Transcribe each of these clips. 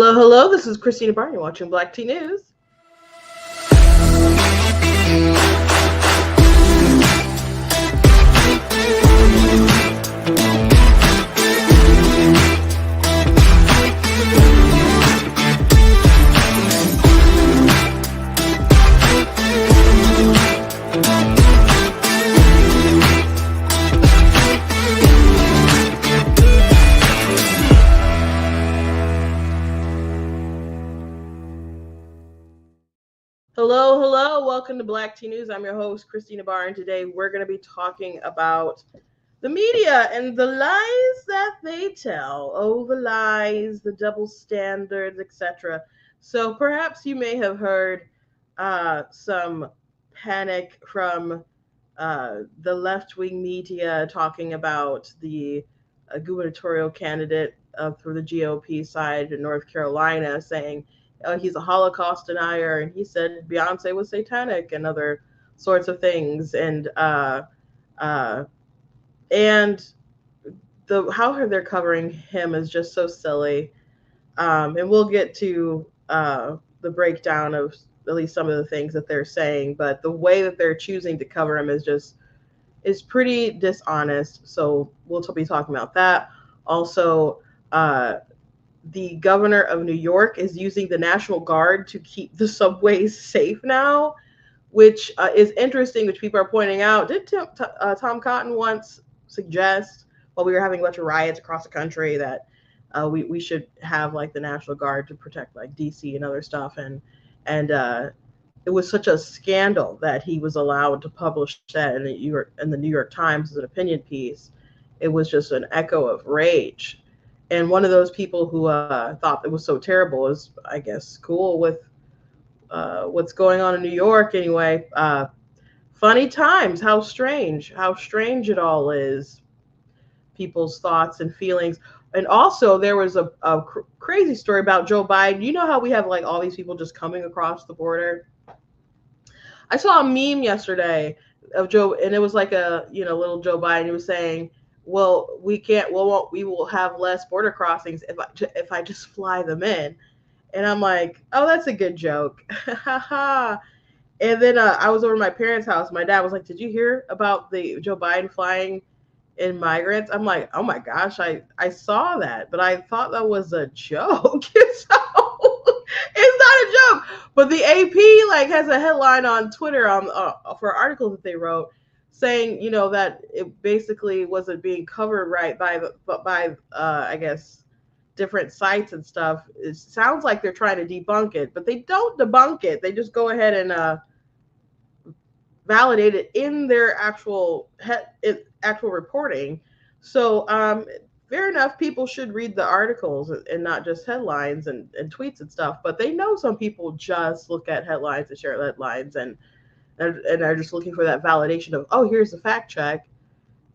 Hello, hello. This is Christina Barney watching Black Tea News. Hello, hello. Welcome to Black Tea News. I'm your host, Christina Barr, and today we're going to be talking about the media and the lies that they tell. Oh, the lies, the double standards, etc. So perhaps you may have heard some panic from the left-wing media talking about the gubernatorial candidate for the GOP side in North Carolina, saying he's a Holocaust denier, and he said Beyonce was satanic and other sorts of things, uh, and how they're covering him is just so silly. And we'll get to the breakdown of at least some of the things that they're saying, but the way that they're choosing to cover him is pretty dishonest. So we'll be talking about that. Also, the governor of New York is using the National Guard to keep the subways safe now, which is interesting, which people are pointing out. Did Tom Cotton once suggest, while we were having a bunch of riots across the country, that we should have like the National Guard to protect like DC and other stuff, and it was such a scandal that he was allowed to publish that in the New York Times as an opinion piece. It was just an echo of rage. And one of those people who thought it was so terrible is, I guess, cool with what's going on in New York anyway. Funny times, how strange it all is, people's thoughts and feelings. And also, there was a crazy story about Joe Biden. You know how we have like all these people just coming across the border? I saw a meme yesterday of Joe, and it was like a little Joe Biden. He was saying, "Well, we will have less border crossings if I just fly them in." And I'm like, "Oh, that's a good joke." And then I was over at my parents' house. My dad was like, "Did you hear about the Joe Biden flying in migrants?" I'm like, "Oh my gosh, I saw that, but I thought that was a joke." So it's not a joke. But the AP like has a headline on Twitter for an article that they wrote saying, that it basically wasn't being covered right by I guess different sites and stuff. It sounds like they're trying to debunk it, but they don't debunk it. They just go ahead and validate it in their actual reporting. So fair enough, people should read the articles and not just headlines and tweets and stuff. But they know some people just look at headlines and share headlines and are just looking for that validation of, oh, here's the fact check.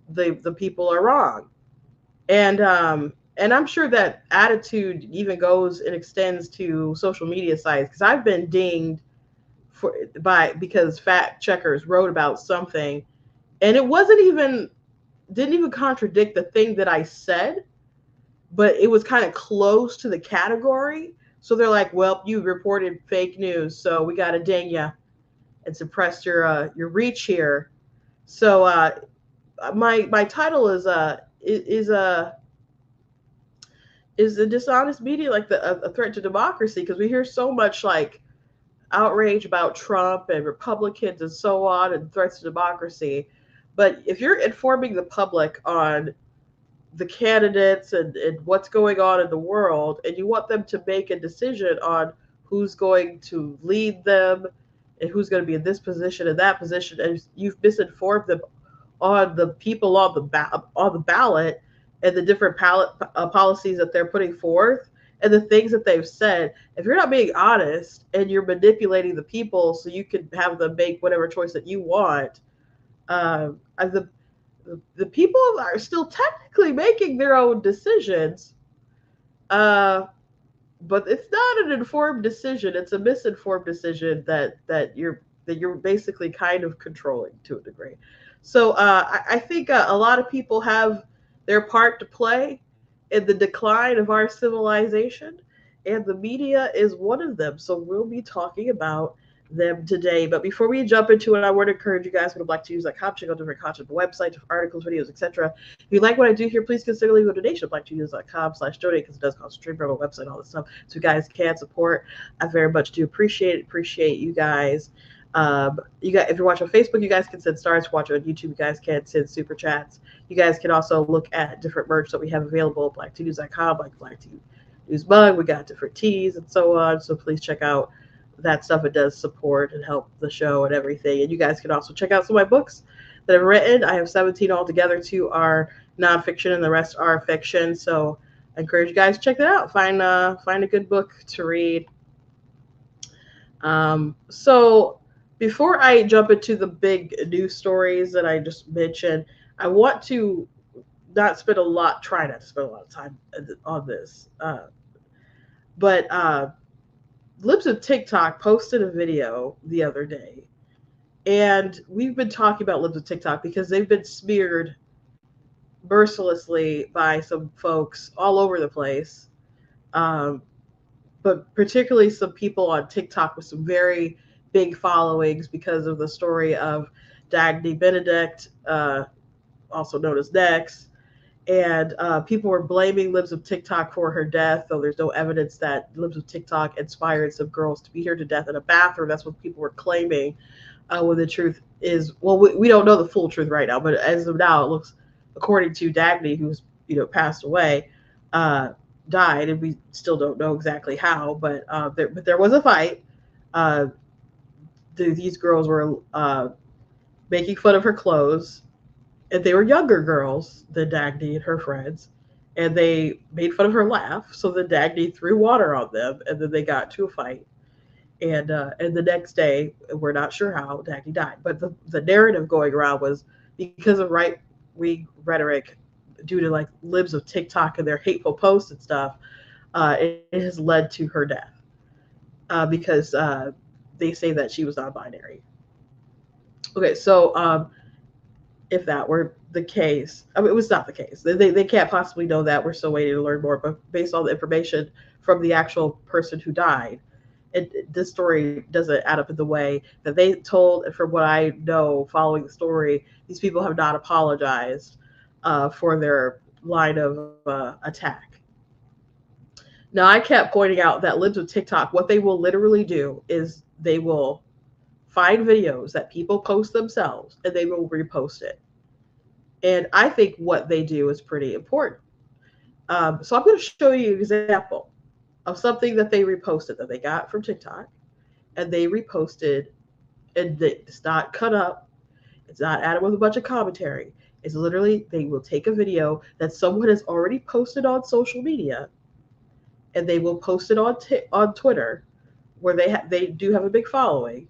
The people are wrong. And I'm sure that attitude even goes and extends to social media sites, because I've been dinged because fact checkers wrote about something and it didn't even contradict the thing that I said, but it was kind of close to the category. So they're like, "Well, you reported fake news, so we got to ding you and suppress your reach here." So my title is the dishonest media like a threat to democracy, because we hear so much like outrage about Trump and Republicans and so on and threats to democracy. But if you're informing the public on the candidates and what's going on in the world, and you want them to make a decision on who's going to lead them and who's going to be in this position and that position, and you've misinformed them on the people on the ballot and the different policies that they're putting forth and the things that they've said. If you're not being honest and you're manipulating the people so you can have them make whatever choice that you want, uh, the the people are still technically making their own decisions, uh, but it's not an informed decision. It's a misinformed decision that you're basically kind of controlling to a degree. So I think a lot of people have their part to play in the decline of our civilization, and the media is one of them. So we'll be talking about them today. But before we jump into it, I want to encourage you guys who would like to use that check out different content, the website, articles, videos, etc. If you like what I do here, please consider leaving a donation at blacktonews.com/donate because it does cost a stream from a website, all this stuff. So you guys can support. I very much do appreciate it. Appreciate you guys. You guys, if you're watching on Facebook, you guys can send stars. Watch on YouTube, you guys can send super chats. You guys can also look at different merch that we have available at blacktonews.com, like Black News Mug. We got different teas and so on. So please check out that stuff. It does support and help the show and everything. And you guys can also check out some of my books that I've written. I have 17 altogether. 2 are nonfiction and the rest are fiction. So I encourage you guys to check that out. Find a good book to read. So before I jump into the big news stories that I just mentioned, I want to try not to spend a lot of time on this. But Libs of TikTok posted a video the other day, and we've been talking about Libs of TikTok because they've been smeared mercilessly by some folks all over the place, but particularly some people on TikTok with some very big followings because of the story of Dagny Benedict, also known as Nex. And people were blaming Libs of TikTok for her death, though there's no evidence that Libs of TikTok inspired some girls to be here to death in a bathroom. That's what people were claiming. When the truth is, well, we don't know the full truth right now, but as of now, it looks, according to Dagny, who's passed away, died, and we still don't know exactly how. But there was a fight. These girls were making fun of her clothes. And they were younger girls than Dagny and her friends, and they made fun of her laugh. So then Dagny threw water on them, and then they got into a fight. And the next day, we're not sure how Dagny died, but the narrative going around was because of right wing rhetoric, due to like Libs of TikTok and their hateful posts and stuff, it has led to her death because they say that she was non-binary. Okay, so if that were the case, I mean, it was not the case. They can't possibly know that. We're still waiting to learn more. But based on the information from the actual person who died, this story doesn't add up in the way that they told. And from what I know, following the story, these people have not apologized for their line of attack. Now, I kept pointing out that Libs of TikTok, what they will literally do is they will find videos that people post themselves and they will repost it. And I think what they do is pretty important. So I'm going to show you an example of something that they reposted that they got from TikTok, and they reposted, and it's not cut up. It's not added with a bunch of commentary. It's literally, they will take a video that someone has already posted on social media, and they will post it on Twitter, where they do have a big following.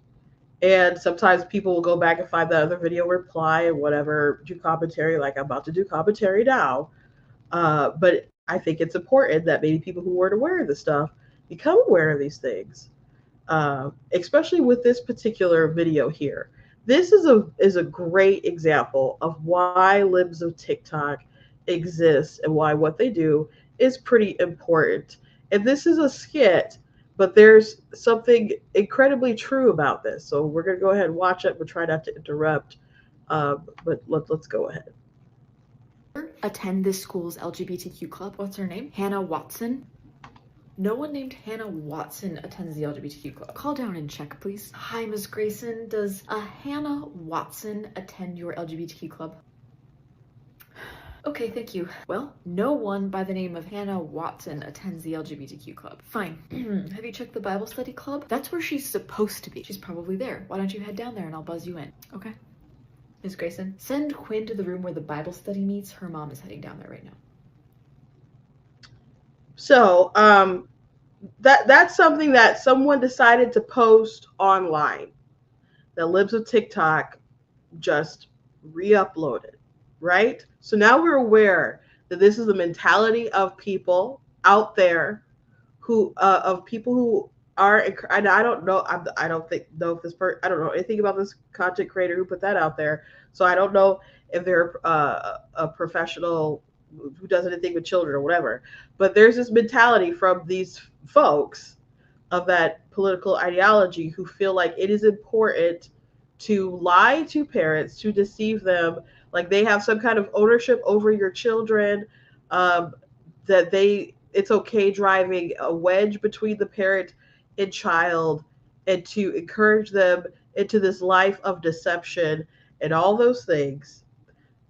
And sometimes people will go back and find the other video, reply, and whatever, do commentary, like I'm about to do commentary now. But I think it's important that maybe people who weren't aware of this stuff become aware of these things, especially with this particular video here. This is a great example of why Libs of TikTok exists and why what they do is pretty important. And this is a skit, but there's something incredibly true about this. So we're going to go ahead and watch it. We'll try not to interrupt, but let's go ahead. Attend this school's LGBTQ club. What's her name? Hannah Watson. No one named Hannah Watson attends the LGBTQ club. Call down and check, please. Hi, Ms. Grayson. Does a Hannah Watson attend your LGBTQ club? Okay, thank you. Well, no one by the name of Hannah Watson attends the LGBTQ club. Fine. Have you checked the Bible study club? That's where she's supposed to be. She's probably there. Why don't you head down there and I'll buzz you in? Okay. Ms. Grayson, send Quinn to the room where the Bible study meets. Her mom is heading down there right now. So, that's something that someone decided to post online. The Libs of TikTok just re-uploaded, right? So now we're aware that this is the mentality of people out there who of people who are, and I don't know, I don't know if this person, I don't know anything about this content creator who put that out there. So I don't know if they're a professional who does anything with children or whatever. But there's this mentality from these folks of that political ideology who feel like it is important to lie to parents, to deceive them, like they have some kind of ownership over your children, um, that it's okay driving a wedge between the parent and child, and to encourage them into this life of deception and all those things.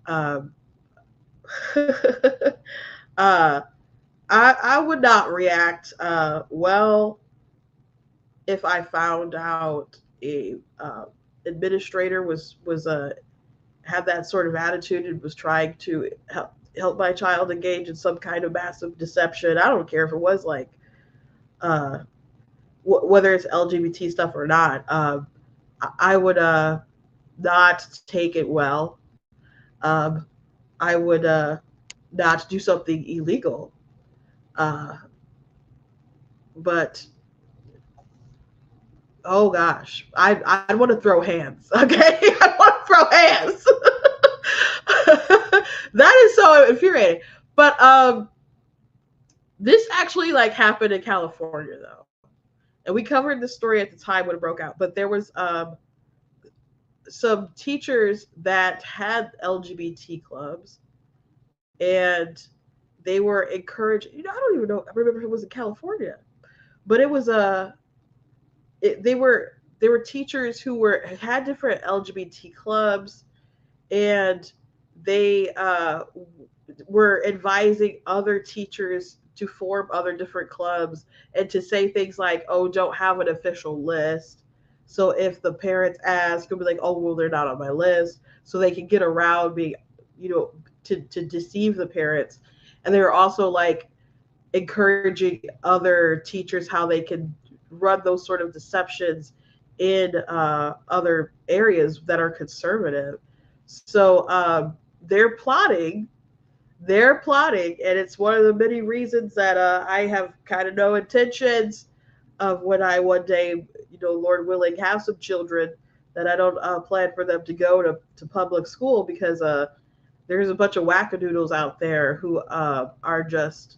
Um, uh, I would not react well if I found out a administrator was had that sort of attitude and was trying to help my child engage in some kind of massive deception. I don't care if it was like uh, whether it's LGBT stuff or not. I would not take it well. Um, I would not do something illegal. Uh, but oh gosh, I want to throw hands. Okay, I want to throw hands. That is so infuriating. But this actually like happened in California though, and we covered this story at the time when it broke out. But there was some teachers that had LGBT clubs, and they were encouraged. I don't even know. I remember if it was in California, but it was they were teachers who had different LGBT clubs, and they were advising other teachers to form other different clubs and to say things like, "Oh, don't have an official list." So if the parents ask, they'll be like, "Oh, well, they're not on my list," so they can get around being, to deceive the parents. And they were also like encouraging other teachers how they can run those sort of deceptions in other areas that are conservative. So they're plotting. They're plotting, and it's one of the many reasons that I have kind of no intentions of when I one day, Lord willing, have some children, that I don't plan for them to go to public school, because there's a bunch of wackadoodles out there who are just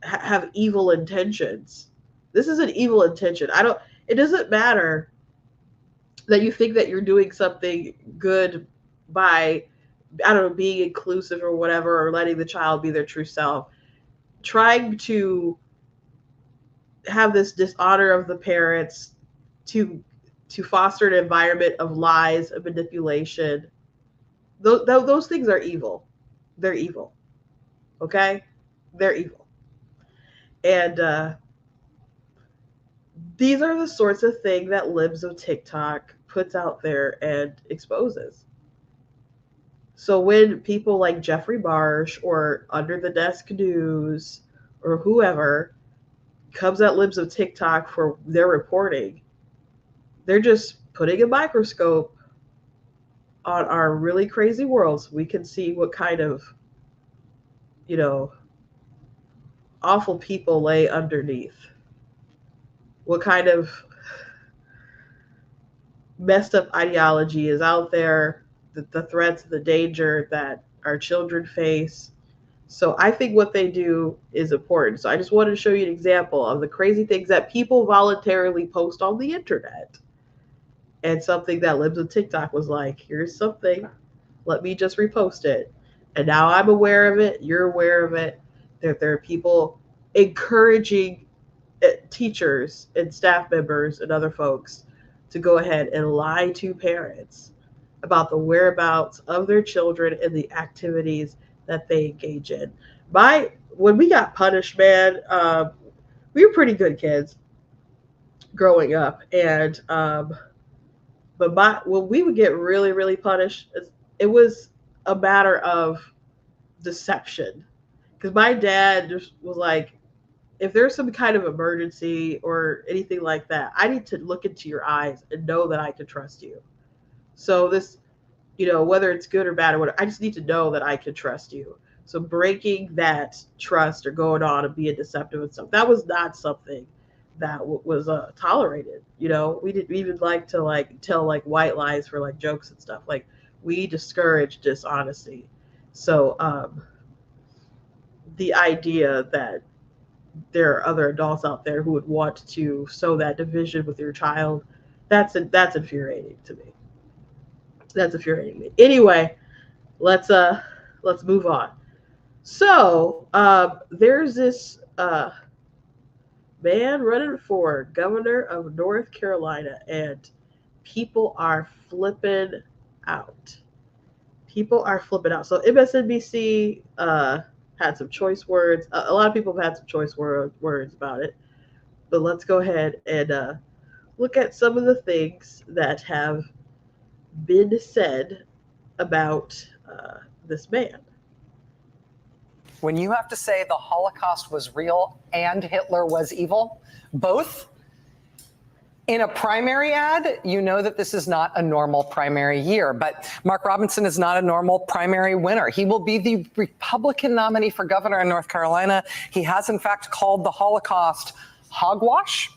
have evil intentions. This is an evil intention. It doesn't matter that you think that you're doing something good by, I don't know, being inclusive or whatever, or letting the child be their true self. Trying to have this dishonor of the parents, to foster an environment of lies and manipulation. Those things are evil. They're evil. Okay? They're evil. And these are the sorts of things that Libs of TikTok puts out there and exposes. So when people like Jeffrey Marsh or Under the Desk News or whoever comes at Libs of TikTok for their reporting, they're just putting a microscope on our really crazy world so we can see what kind of, awful people lay underneath. What kind of messed up ideology is out there, the threats, the danger that our children face. So I think what they do is important. So I just wanted to show you an example of the crazy things that people voluntarily post on the internet. And something that Libs of TikTok was like, here's something, let me just repost it. And now I'm aware of it, you're aware of it. There are people encouraging teachers and staff members and other folks to go ahead and lie to parents about the whereabouts of their children and the activities that they engage in. When we got punished, man, we were pretty good kids growing up, and but when we would get really, really punished, it was a matter of deception. Because my dad just was like, if there's some kind of emergency or anything like that, I need to look into your eyes and know that I can trust you. So this, whether it's good or bad or whatever, I just need to know that I can trust you. So breaking that trust or going on and being deceptive and stuff, that was not something that was tolerated. We didn't even like to tell white lies for jokes and stuff. We discourage dishonesty. So the idea that there are other adults out there who would want to sow that division with your child, that's infuriating to me. That's infuriating me. Anyway, let's move on. So there's this man running for governor of North Carolina, and people are flipping out. People are flipping out. So MSNBC had some choice words. A lot of people have had some choice words about it. But let's go ahead and look at some of the things that have been said about this man. When you have to say the Holocaust was real and Hitler was evil, both, in a primary ad, you know that this is not a normal primary year. But Mark Robinson is not a normal primary winner. He will be the Republican nominee for governor in North Carolina. He has, in fact, called the Holocaust hogwash.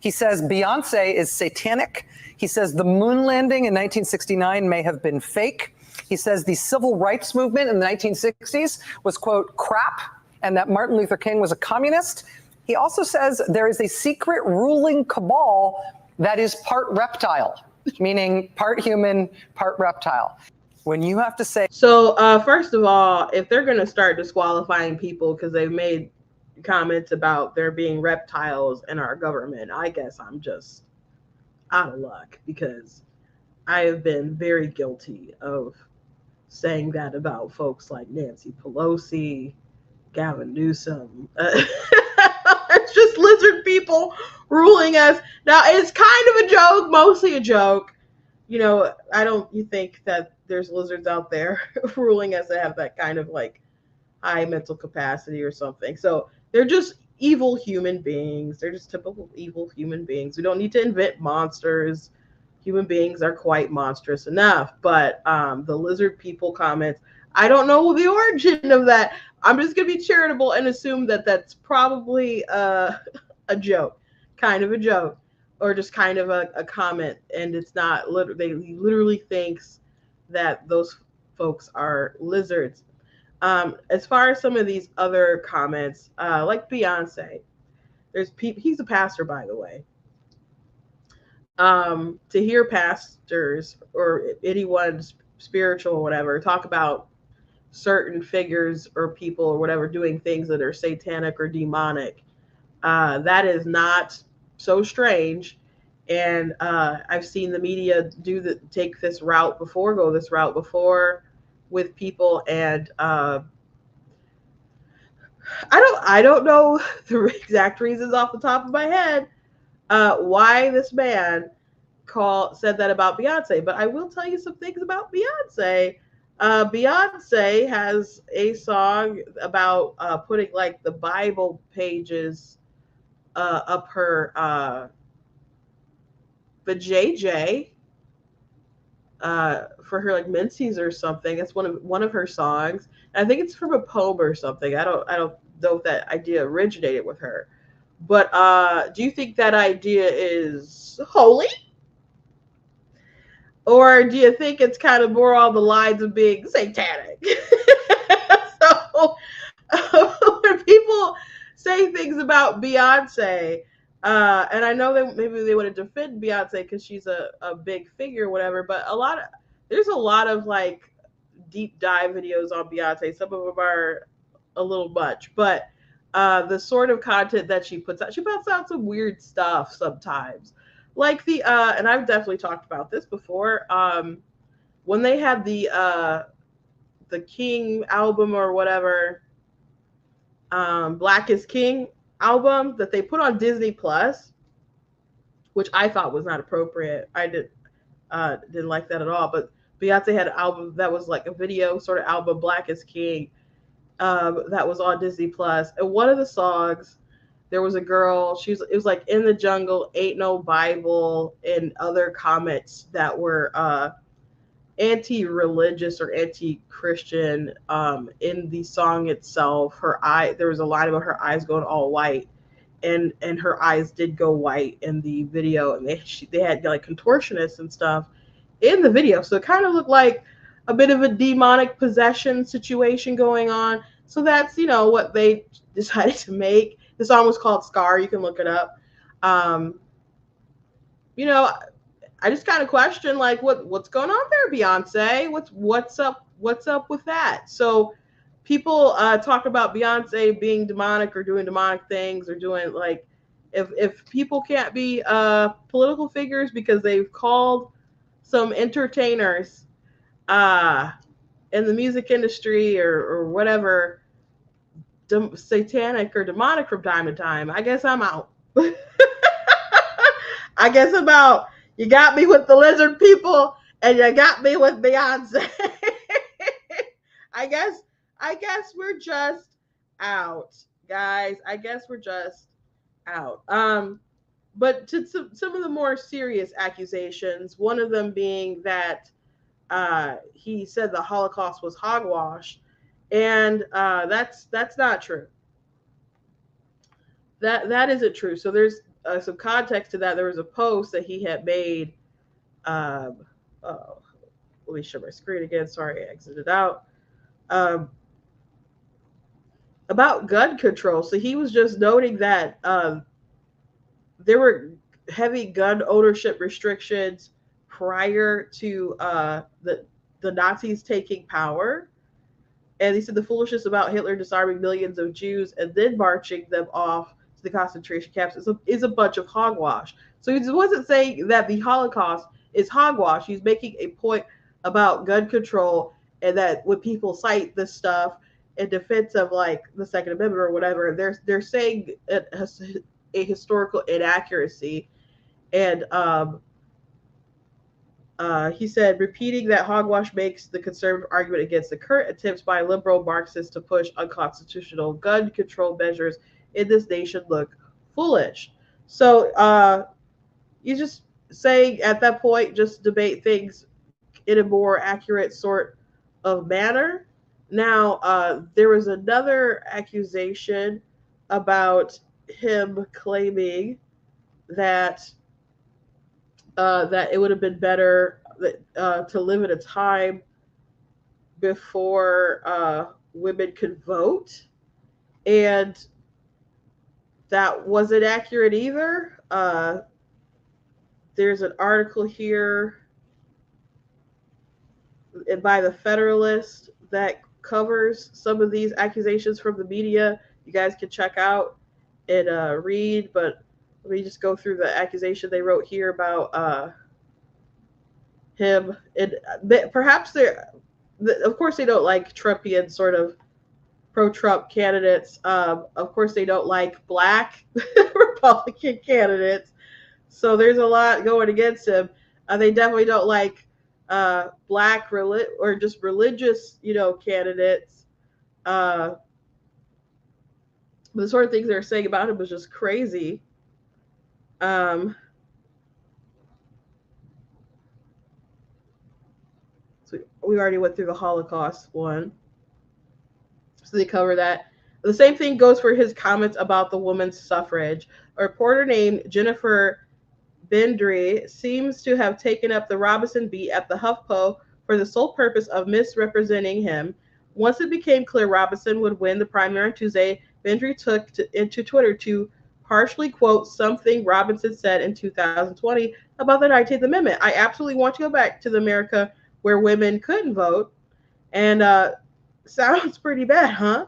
He says Beyonce is satanic. He says the moon landing in 1969 may have been fake. He says the civil rights movement in the 1960s was, quote, crap, and that Martin Luther King was a communist. He also says there is a secret ruling cabal that is part reptile, meaning part human, part reptile. When you have to say... So, first of all, if they're going to start disqualifying people because they've made comments about there being reptiles in our government, I guess I'm just out of luck, because I have been very guilty of saying that about folks like Nancy Pelosi, Gavin Newsom. It's just lizard people ruling us. Now, it's kind of a joke, mostly a joke. You know, you think that there's lizards out there ruling us that have that kind of like high mental capacity or something. So they're just evil human beings. They're just typical evil human beings. We don't need to invent monsters. Human beings are quite monstrous enough. But the lizard people comments, I don't know the origin of that. I'm just going to be charitable and assume that that's probably a joke, kind of a joke, or just kind of a comment. And it's not, they literally thinks that those folks are lizards. As far as some of these other comments, like Beyonce, there's people, he's a pastor, by the way. To hear pastors or anyone spiritual or whatever talk about certain figures or people or whatever doing things that are satanic or demonic, that is not so strange. And I've seen the media go this route before with people, and I don't know the exact reasons off the top of my head why this man said that about Beyonce, but I will tell you some things about Beyonce. Beyonce has a song about putting like the Bible pages up her vajayjay for her like menses or something. That's one of her songs. And I think it's from a poem or something. I don't know if that idea originated with her. But do you think that idea is holy? Or do you think it's kind of more on the lines of being satanic? So when people say things about Beyonce, and I know that maybe they want to defend Beyonce because she's a big figure or whatever, but there's a lot of like deep dive videos on Beyonce. Some of them are a little much, but the sort of content that she puts out some weird stuff sometimes. Like and I've definitely talked about this before, when they had the King album or whatever, Black is King album that they put on Disney Plus, which I thought was not appropriate. I didn't like that at all. But Beyonce had an album that was like a video sort of album, Black is King, that was on Disney Plus. And one of the songs, there was a girl, it was like in the jungle, ain't no Bible, and other comments that were anti-religious or anti-Christian. In the song itself, there was a line about her eyes going all white, and her eyes did go white in the video, and they had like contortionists and stuff in the video, so it kind of looked like a bit of a demonic possession situation going on. So that's, what they decided to make. The song was called Scar. You can look it up. You know, I just kind of question like what's going on there, Beyonce? What's up with that? So people talk about Beyonce being demonic or doing demonic things or doing like if people can't be political figures because they've called some entertainers in the music industry or whatever satanic or demonic from time to time, I guess I'm out. I guess I'm out. You got me with the lizard people, and you got me with Beyonce. I guess we're just out, guys. I guess we're just out. But to some of the more serious accusations, one of them being that he said the Holocaust was hogwash, and that's not true. That isn't true. So there's some context to that. There was a post that he had made. Let me show my screen again. Sorry, I exited out. About gun control. So he was just noting that there were heavy gun ownership restrictions prior to the Nazis taking power. And he said the foolishness about Hitler disarming millions of Jews and then marching them off to the concentration camps is a bunch of hogwash. So he wasn't saying that the Holocaust is hogwash. He's making a point about gun control, and that when people cite this stuff in defense of like the Second Amendment or whatever, they're saying it has a historical inaccuracy. And he said, repeating that hogwash makes the conservative argument against the current attempts by liberal Marxists to push unconstitutional gun control measures in this nation look foolish. So you just saying at that point, just debate things in a more accurate sort of manner. Now, there was another accusation about him claiming that that it would have been better to live at a time before women could vote, and that wasn't accurate either. There's an article here by the Federalist that covers some of these accusations from the media. You guys can check out and read, but let me just go through the accusation they wrote here about him. And perhaps of course, they don't like Trumpian sort of pro-Trump candidates. Of course, they don't like black Republican candidates. So there's a lot going against him. They definitely don't like black or just religious, candidates. The sort of things they're saying about him was just crazy. So we already went through the Holocaust one. So they cover that. The same thing goes for his comments about the women's suffrage. A reporter named Jennifer Bendry seems to have taken up the Robinson beat at the HuffPo for the sole purpose of misrepresenting him. Once it became clear Robinson would win the primary on Tuesday, Bendry took into Twitter to partially quote something Robinson said in 2020 about the 19th Amendment. I absolutely want to go back to the America where women couldn't vote. And sounds pretty bad, huh?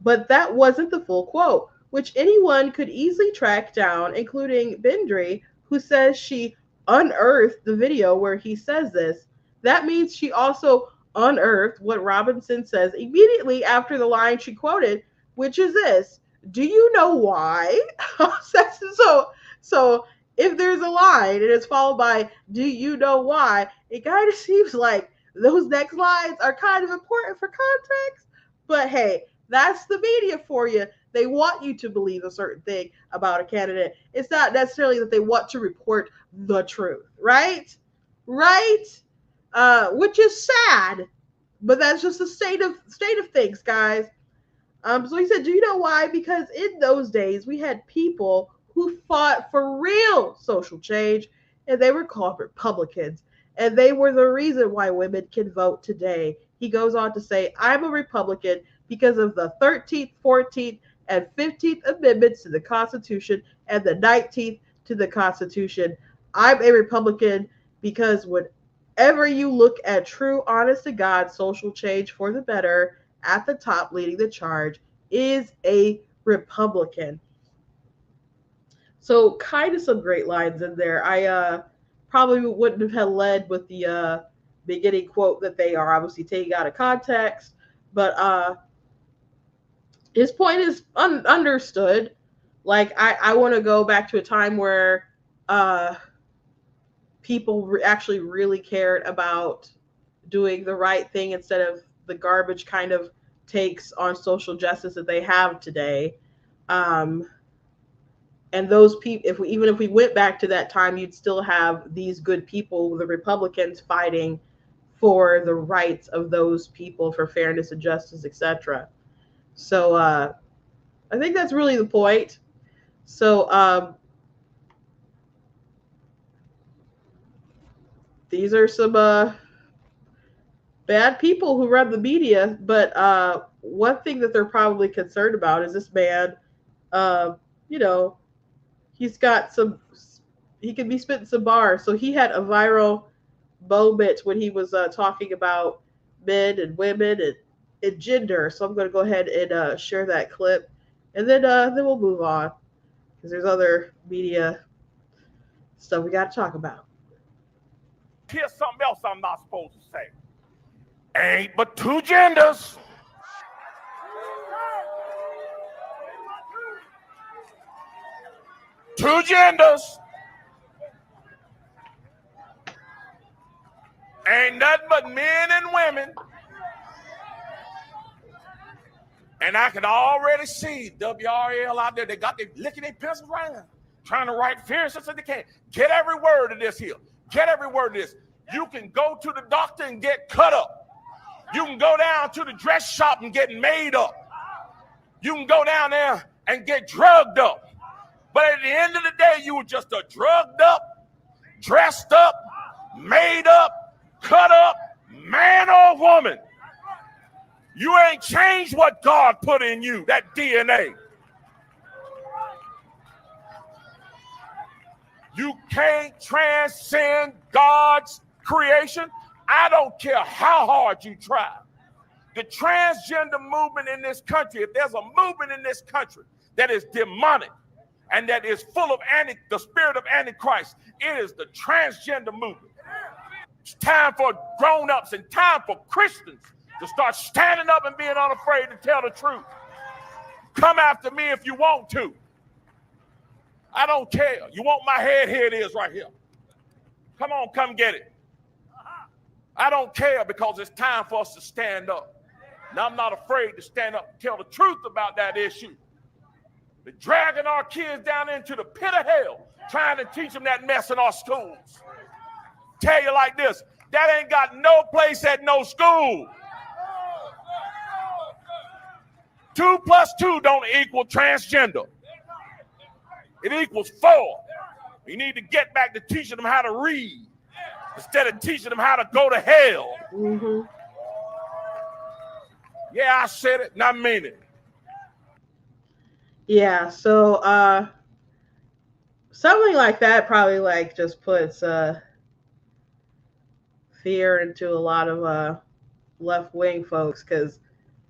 But that wasn't the full quote, which anyone could easily track down, including Bendry, who says she unearthed the video where he says this. That means she also unearthed what Robinson says immediately after the line she quoted, which is this: do you know why? So if there's a line and it's followed by do you know why, it kind of seems like those next lines are kind of important for context. But hey, that's the media for you. They want you to believe a certain thing about a candidate. It's not necessarily that they want to report the truth, right? Right? Which is sad, but that's just the state of things, guys. So he said, do you know why? Because in those days, we had people who fought for real social change, and they were called Republicans, and they were the reason why women can vote today. He goes on to say, I'm a Republican because of the 13th, 14th, and 15th Amendments to the Constitution and the 19th to the Constitution. I'm a Republican because whenever you look at true, honest to God social change for the better, at the top leading the charge is a Republican. So kind of some great lines in there. I probably wouldn't have led with the beginning quote that they are obviously taking out of context, but his point is understood. Like I want to go back to a time where people actually really cared about doing the right thing instead of the garbage kind of takes on social justice that they have today. And those people, even if we went back to that time, you'd still have these good people, the Republicans, fighting for the rights of those people, for fairness and justice, etc. So I think that's really the point. So these are some bad people who run the media, but one thing that they're probably concerned about is this man, you know, he's got he can be spitting some bars. So he had a viral moment when he was talking about men and women and gender. So I'm going to go ahead and share that clip, and then we'll move on because there's other media stuff we got to talk about. Here's something else I'm not supposed to say. Ain't but two genders. Two genders. Ain't nothing but men and women. And I can already see WRL out there. They got their licking their pencils right now, trying to write fierce as they can. Get every word of this here. Get every word of this. You can go to the doctor and get cut up. You can go down to the dress shop and get made up. You can go down there and get drugged up. But at the end of the day, you were just a drugged up, dressed up, made up, cut up, man or woman. You ain't changed what God put in you, that DNA. You can't transcend God's creation. I don't care how hard you try. The transgender movement in this country, if there's a movement in this country that is demonic and that is full of the spirit of Antichrist, it is the transgender movement. It's time for grown-ups and time for Christians to start standing up and being unafraid to tell the truth. Come after me if you want to. I don't care. You want my head? Here it is right here. Come on, come get it. I don't care because it's time for us to stand up. Now, I'm not afraid to stand up and tell the truth about that issue. They're dragging our kids down into the pit of hell, trying to teach them that mess in our schools. Tell you like this, that ain't got no place at no school. 2 + 2 don't equal transgender. It equals 4. We need to get back to teaching them how to read instead of teaching them how to go to hell. Mm-hmm. Yeah, I said it, and I mean it. Yeah, so something like that probably like just puts fear into a lot of left-wing folks, because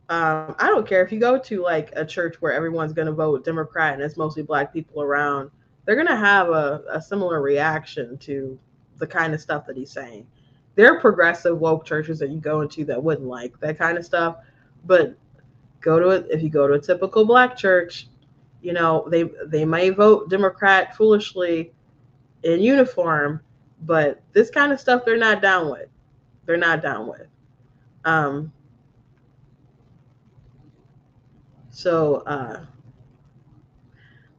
I don't care if you go to like a church where everyone's going to vote Democrat and it's mostly black people around, they're going to have a similar reaction to the kind of stuff that he's saying. There are progressive woke churches that you go into that wouldn't like that kind of stuff, but if you go to a typical black church, you know, they may vote Democrat foolishly in uniform, but this kind of stuff they're not down with. They're not down with. So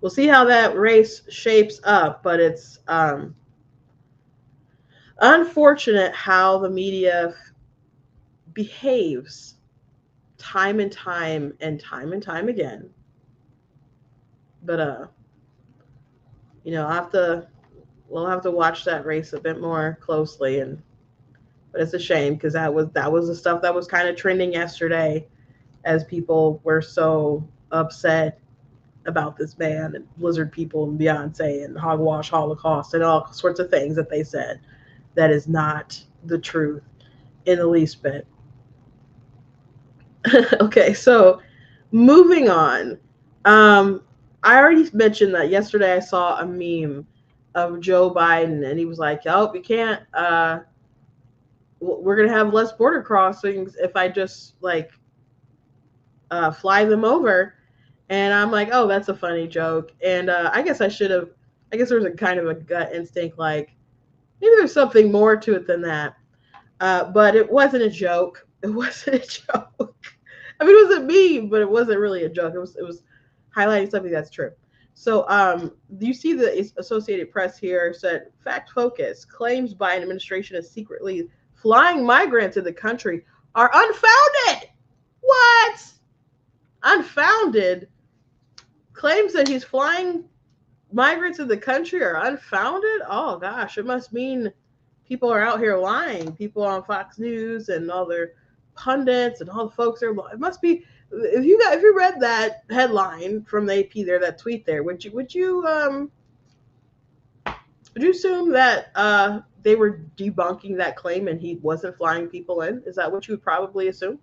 we'll see how that race shapes up, but it's unfortunate how the media behaves time and time again. But you know, we'll have to watch that race a bit more closely, but it's a shame because that was the stuff that was kind of trending yesterday, as people were so upset about this ban and lizard people and Beyonce and hogwash Holocaust and all sorts of things that they said. That is not the truth in the least bit. Okay, so moving on. I already mentioned that yesterday I saw a meme of Joe Biden and he was like, "Oh, we can't. We're gonna have less border crossings if I just like fly them over." And I'm like, "Oh, that's a funny joke." And I guess I should have. I guess there was a kind of a gut instinct, like maybe there's something more to it than that. But it wasn't a joke. It wasn't a joke. I mean, it was a meme, but it wasn't really a joke. It was highlighting something that's true. So, you see the Associated Press here said, "Fact Focus claims Biden administration is secretly flying migrants in the country are unfounded." What? Unfounded? Claims that he's flying migrants in the country are unfounded? Oh gosh, it must mean people are out here lying. People on Fox News and all their pundits and all the folks are. It must be. If you read that headline from the AP there, that tweet there, would you assume that they were debunking that claim and he wasn't flying people in? Is that what you would probably assume?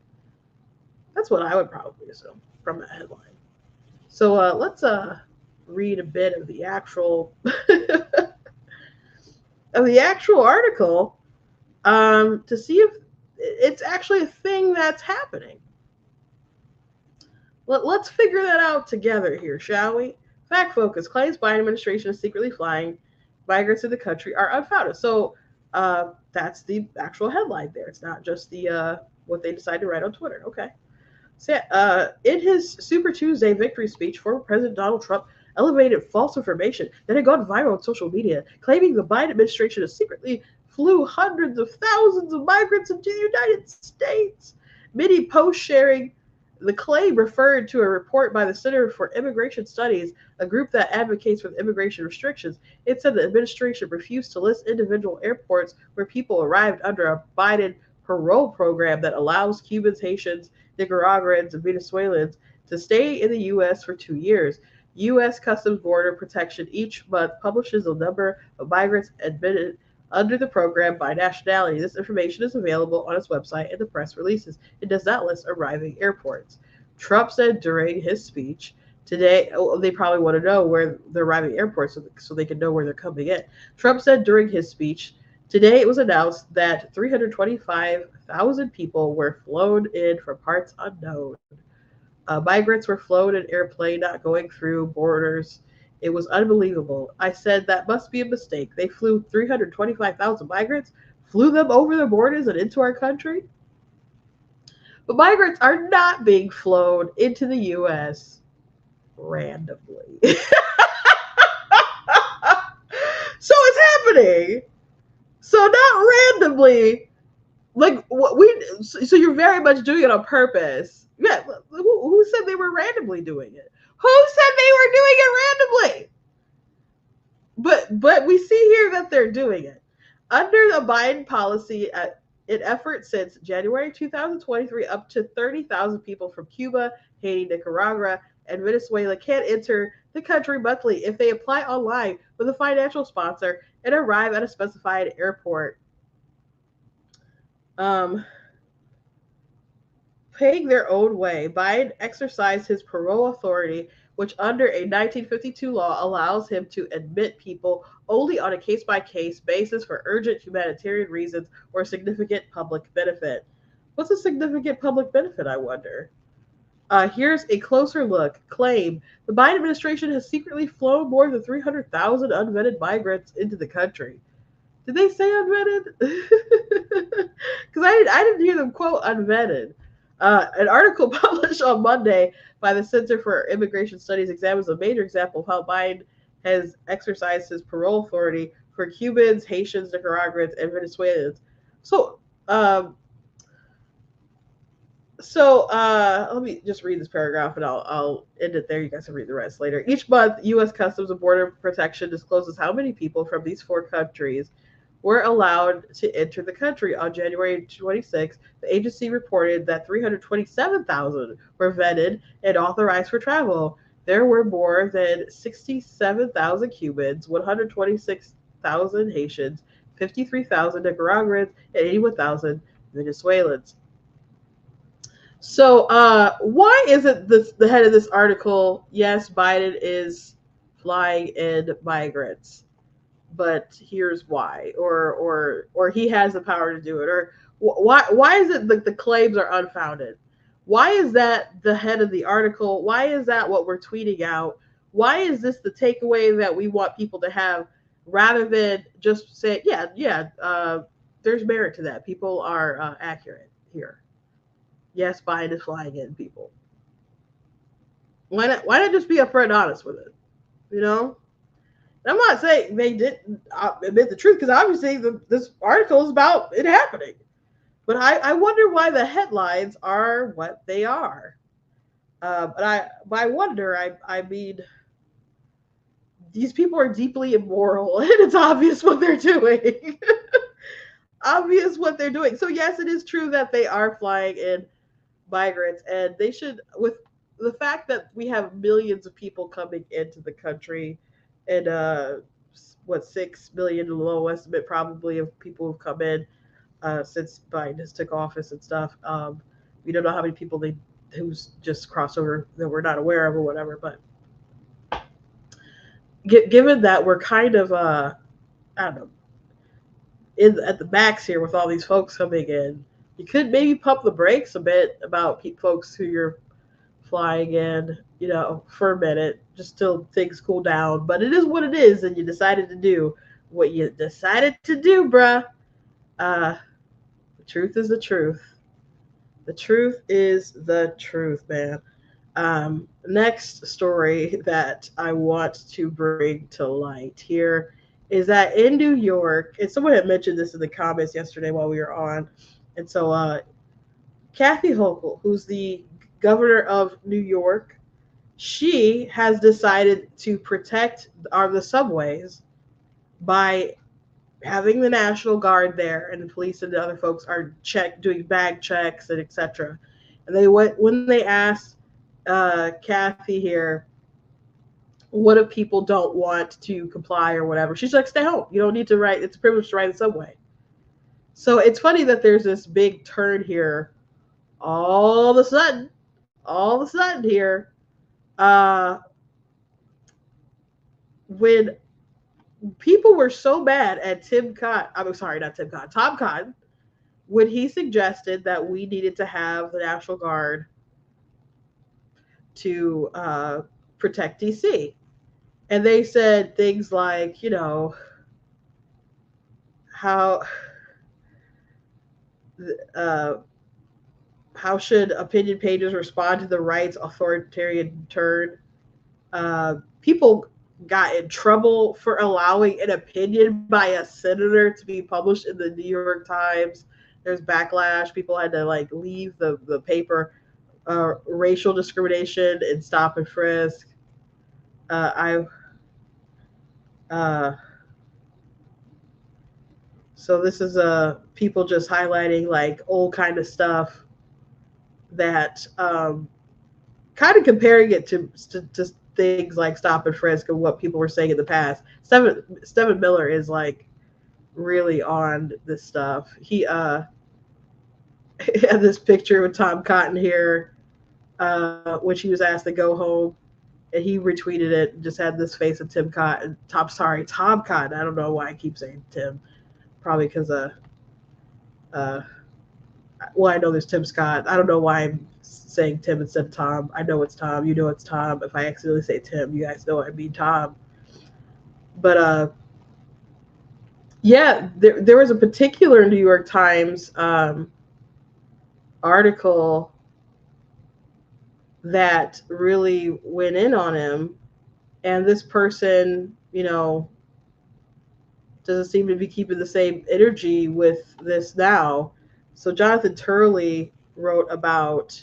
That's what I would probably assume from that headline. So let's read a bit of the actual article to see if it's actually a thing that's happening. Let's figure that out together here, shall we? Fact Focus claims Biden administration is secretly flying migrants in the country are unfounded. So that's the actual headline there. It's not just the what they decide to write on Twitter. Okay. So, in his Super Tuesday victory speech, former President Donald Trump elevated false information that had gone viral on social media, claiming the Biden administration has secretly flew hundreds of thousands of migrants into the United States. Many posts sharing the claim referred to a report by the Center for Immigration Studies, a group that advocates for immigration restrictions. It said the administration refused to list individual airports where people arrived under a Biden parole program that allows Cubans, Haitians, Nicaraguans, and Venezuelans to stay in the U.S. for 2 years. U.S. Customs Border Protection each month publishes a number of migrants admitted under the program by nationality. This information is available on its website and the press releases. It does not list arriving airports. Trump said during his speech today, they probably want to know where the arriving airports so they can know where they're coming in. Trump said during his speech, today it was announced that 325,000 people were flown in from parts unknown. Migrants were flown in airplane not going through borders. It was unbelievable. I said that must be a mistake. They flew 325,000 migrants, flew them over the borders and into our country. But migrants are not being flown into the U.S. randomly. So it's happening. So not randomly. Like so you're very much doing it on purpose. Yeah, who said they were randomly doing it? Who said they were doing it randomly? But we see here that they're doing it. Under the Biden policy, in effort since January 2023, up to 30,000 people from Cuba, Haiti, Nicaragua, and Venezuela can enter the country monthly if they apply online with a financial sponsor and arrive at a specified airport. Paying their own way, Biden exercised his parole authority, which under a 1952 law allows him to admit people only on a case-by-case basis for urgent humanitarian reasons or significant public benefit. What's a significant public benefit, I wonder? Here's a closer look. Claim. The Biden administration has secretly flown more than 300,000 unvetted migrants into the country. Did they say unvetted? Because I didn't hear them quote unvetted. An article published on Monday by the Center for Immigration Studies examines a major example of how Biden has exercised his parole authority for Cubans, Haitians, Nicaraguans, and Venezuelans. So let me just read this paragraph and I'll end it there. You guys can read the rest later. Each month, U.S. Customs and Border Protection discloses how many people from these 4 countries were allowed to enter the country. On January 26th, the agency reported that 327,000 were vetted and authorized for travel. There were more than 67,000 Cubans, 126,000 Haitians, 53,000 Nicaraguans, and 81,000 Venezuelans. So, why isn't this the head of this article? Yes, Biden is flying in migrants, but here's why, or he has the power to do it, or why is it that the claims are unfounded? Why is that the head of the article? Why is that what we're tweeting out? Why is this the takeaway that we want people to have, rather than just say, there's merit to that. People are accurate here. Yes, Biden is flying in people. Why not? Why not just be upfront and honest with it? You know. I'm not saying they didn't admit the truth, because obviously this article is about it happening. But I wonder why the headlines are what they are. But I wonder. I mean, these people are deeply immoral, and it's obvious what they're doing. Obvious what they're doing. So yes, it is true that they are flying in migrants, and they should, with the fact that we have millions of people coming into the country, and 6 million, the low estimate probably, of people who've come in since Biden has took office and stuff. We don't know how many people who's just crossed over that we're not aware of or whatever, but given that we're kind of I don't know, at the max here with all these folks coming in, you could maybe pump the brakes a bit about folks who you're flying in, for a minute, just till things cool down. But it is what it is, and you decided to do what you decided to do, bruh. The truth is the truth. The truth is the truth, man. Next story that I want to bring to light here is that in New York, and someone had mentioned this in the comments yesterday while we were on, and so Kathy Hochul, who's the governor of New York, she has decided to protect the subways by having the National Guard there, and the police and the other folks are doing bag checks and etc. And when they asked Kathy here, what if people don't want to comply or whatever, she's like, stay home. You don't need to ride. It's a privilege to ride the subway. So it's funny that there's this big turn here all of a sudden here, when people were so mad at Tom Cotton, when he suggested that we needed to have the National Guard to protect DC. And they said things like, how should opinion pages respond to the right's authoritarian turn? People got in trouble for allowing an opinion by a senator to be published in the New York Times. There's backlash. People had to leave the paper. Racial discrimination and stop and frisk. So this is people just highlighting old kind of stuff, that kind of comparing it to things like stop and frisk and what people were saying in the past. Stephen Miller is really on this stuff. He had this picture with Tom Cotton here, when she was asked to go home, and he retweeted it and just had this face of Tom Cotton. I don't know why I keep saying Tim. Probably because I know there's Tim Scott. I don't know why I'm saying Tim instead of Tom. I know it's Tom. You know it's Tom. If I accidentally say Tim, you guys know I mean Tom. But there was a particular New York Times article that really went in on him, and this person, doesn't seem to be keeping the same energy with this now. So Jonathan Turley wrote about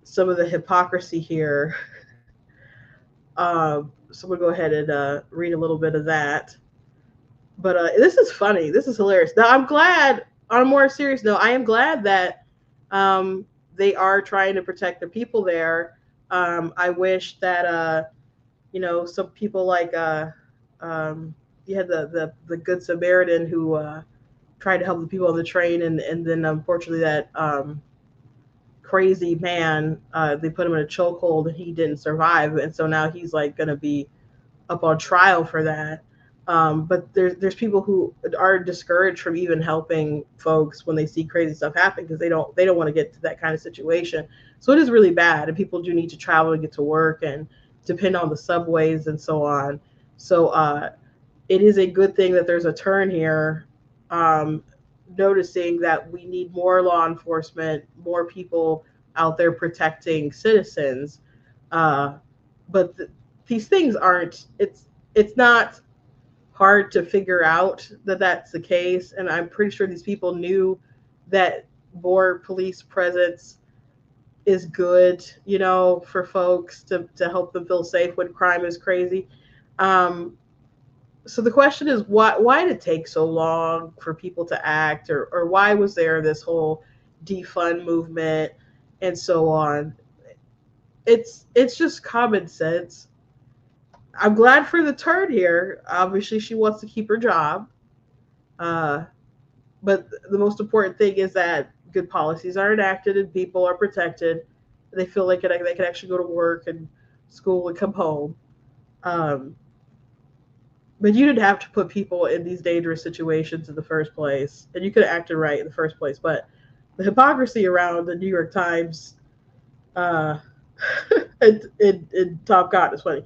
some of the hypocrisy here. So we'll go ahead and read a little bit of that. But this is funny. This is hilarious. Now, I'm glad, on a more serious note, I am glad that they are trying to protect the people there. I wish that, some people like, you had the Good Samaritan who tried to help the people on the train, and then unfortunately that crazy man, they put him in a chokehold and he didn't survive. And so now he's like going to be up on trial for that. But there's people who are discouraged from even helping folks when they see crazy stuff happen because they don't want to get to that kind of situation. So it is really bad, and people do need to travel and get to work and depend on the subways and so on. So it is a good thing that there's a turn here, noticing that we need more law enforcement, more people out there protecting citizens. But these things aren't. It's not hard to figure out that that's the case, and I'm pretty sure these people knew that more police presence is good, for folks to help them feel safe when crime is crazy. So the question is, why did it take so long for people to act, or why was there this whole defund movement and so on? It's just common sense. I'm glad for the turn here. Obviously, she wants to keep her job. But the most important thing is that good policies are enacted and people are protected. They feel like they can actually go to work and school and come home. But you didn't have to put people in these dangerous situations in the first place. And you could have acted right in the first place. But the hypocrisy around the New York Times and Tom Cotton is funny.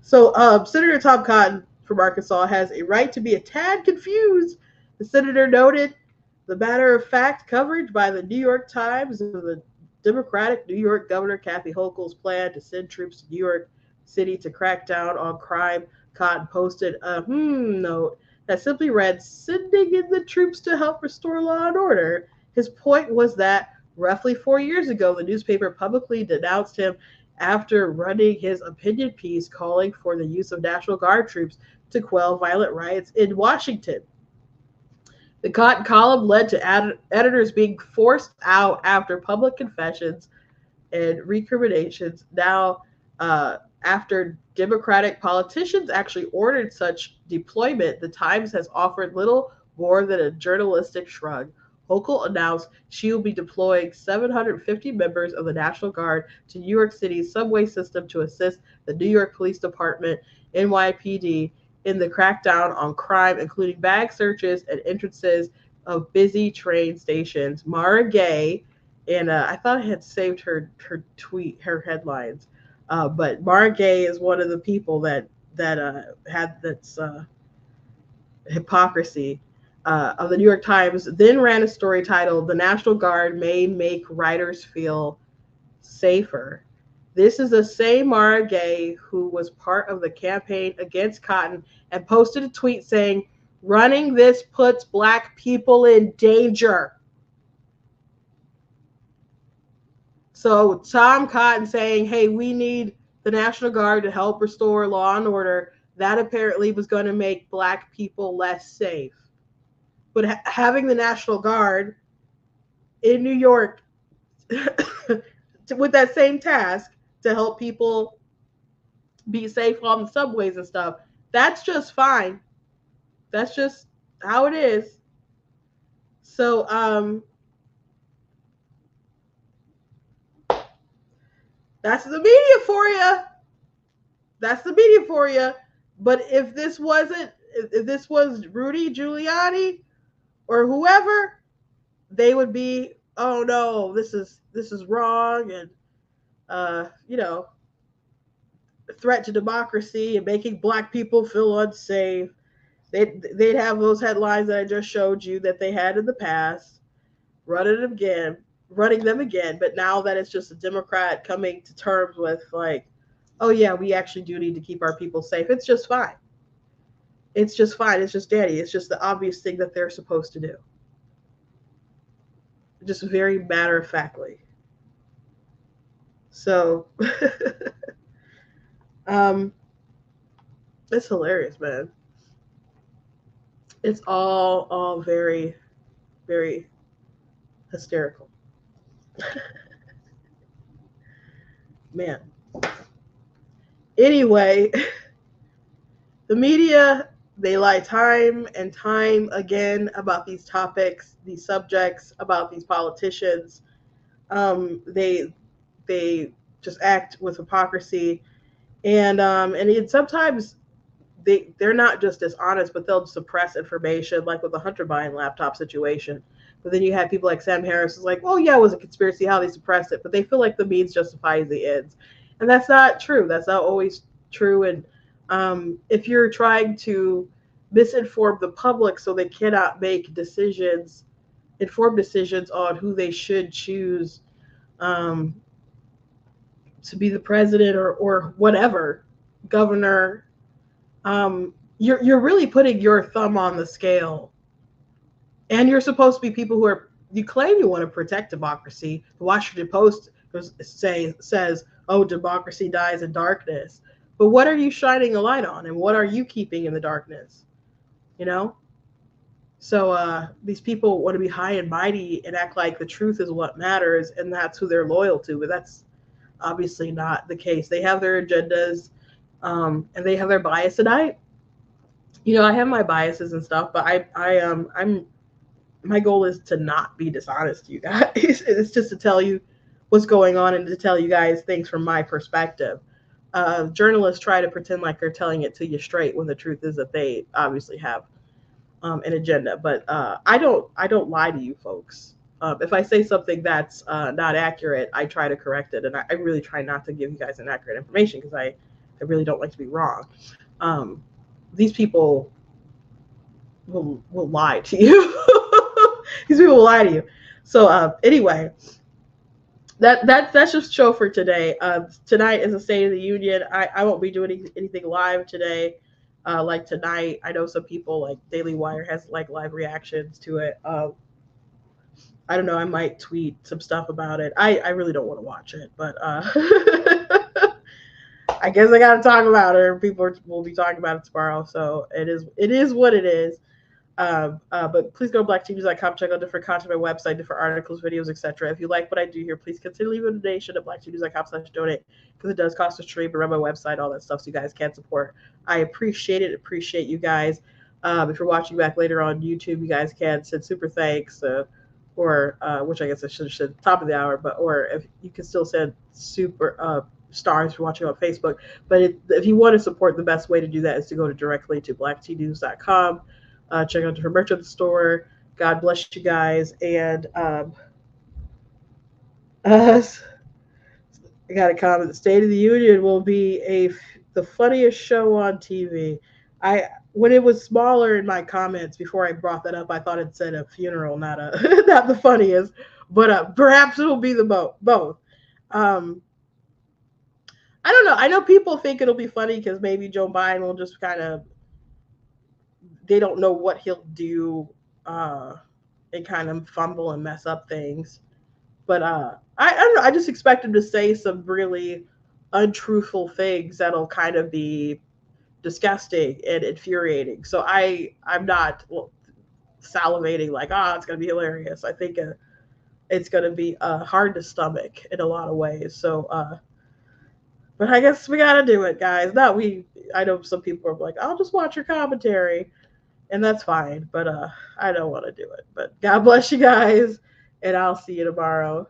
So Senator Tom Cotton from Arkansas has a right to be a tad confused. The senator noted the matter-of-fact coverage by the New York Times of the Democratic New York Governor Kathy Hochul's plan to send troops to New York City to crack down on crime. Cotton posted a note that simply read, "Sending in the troops to help restore law and order." His point was that roughly 4 years ago, the newspaper publicly denounced him after running his opinion piece calling for the use of National Guard troops to quell violent riots in Washington. The Cotton column led to editors being forced out after public confessions and recriminations. Now, after Democratic politicians actually ordered such deployment, the Times has offered little more than a journalistic shrug. Hochul announced she will be deploying 750 members of the National Guard to New York City's subway system to assist the New York Police Department, NYPD, in the crackdown on crime, including bag searches and entrances of busy train stations. Mara Gay, and I thought I had saved her headlines. But Mara Gay is one of the people that had this hypocrisy of the New York Times. Then ran a story titled "The National Guard May Make Riders Feel Safer." This is the same Mara Gay who was part of the campaign against Cotton and posted a tweet saying, "Running this puts Black people in danger." So Tom Cotton saying, "Hey, we need the National Guard to help restore law and order," that apparently was going to make Black people less safe. But having the National Guard in New York with that same task to help people be safe on the subways and stuff, that's just fine. That's just how it is. So that's the media for you. That's the media for you. But if this was Rudy Giuliani or whoever, they would be, "Oh no, this is wrong," and threat to democracy and making Black people feel unsafe. They'd have those headlines that I just showed you that they had in the past, running them again. But now that it's just a Democrat coming to terms with, like, "Oh yeah, we actually do need to keep our people safe," it's just fine. It's just fine. It's just dandy. It's just the obvious thing that they're supposed to do. Just very matter-of-factly. So it's hilarious, man. It's all very, very hysterical. Man. Anyway, the media, they lie time and time again about these topics, these subjects, about these politicians. They just act with hypocrisy, and sometimes they're not just dishonest, but they'll suppress information, like with the Hunter Biden laptop situation. But then you have people like Sam Harris who's like, oh yeah, it was a conspiracy, how they suppressed it, but they feel like the means justifies the ends, and that's not true. That's not always true. And if you're trying to misinform the public so they cannot make decisions, informed decisions on who they should choose um, to be the president or whatever, governor, you're really putting your thumb on the scale. And you're supposed to be people who are, you claim you want to protect democracy. The Washington Post says, oh, democracy dies in darkness. But what are you shining a light on, and what are you keeping in the darkness? You know? So these people want to be high and mighty and act like the truth is what matters, and that's who they're loyal to. But that's obviously not the case. They have their agendas, and they have their bias. And I have my biases and stuff, but I'm my goal is to not be dishonest to you guys. It's just to tell you what's going on and to tell you guys things from my perspective. Journalists try to pretend like they're telling it to you straight when the truth is that they obviously have an agenda. But I don't lie to you folks. If I say something that's not accurate, I try to correct it, and I really try not to give you guys inaccurate information because I really don't like to be wrong. These people will lie to you. These people will lie to you. So anyway, that's just show for today. Tonight is a State of the Union. I won't be doing anything live today. Like tonight, I know some people like Daily Wire has like live reactions to it. I don't know. I might tweet some stuff about it. I really don't want to watch it, but I guess I got to talk about it. People will be talking about it tomorrow, so it is what it is. But please go to blacktnews.com, check out different content on my website, different articles, videos, etc. If you like what I do here, please consider leaving a donation at blacktnews.com/donate because it does cost a stream, but run my website, all that stuff, so you guys can support. I appreciate it. Appreciate you guys. If you're watching back later on YouTube, you guys can send super thanks, or which I guess I should have said top of the hour, or if you can still send super stars for watching on Facebook. But if you want to support, the best way to do that is to go directly to blacktnews.com. Check out different merch at the store. God bless you guys. And I got a comment. The State of the Union will be the funniest show on TV. When it was smaller in my comments before I brought that up, I thought it said a funeral, not the funniest. But perhaps it will be the both. I don't know. I know people think it'll be funny because maybe Joe Biden will just kind of, they don't know what he'll do and kind of fumble and mess up things. But I don't know. I just expect him to say some really untruthful things that'll kind of be disgusting and infuriating. So I'm not salivating like, it's going to be hilarious. I think it's going to be hard to stomach in a lot of ways. So, but I guess we got to do it, guys. I know some people are like, I'll just watch your commentary. And that's fine, but I don't want to do it. But God bless you guys, and I'll see you tomorrow.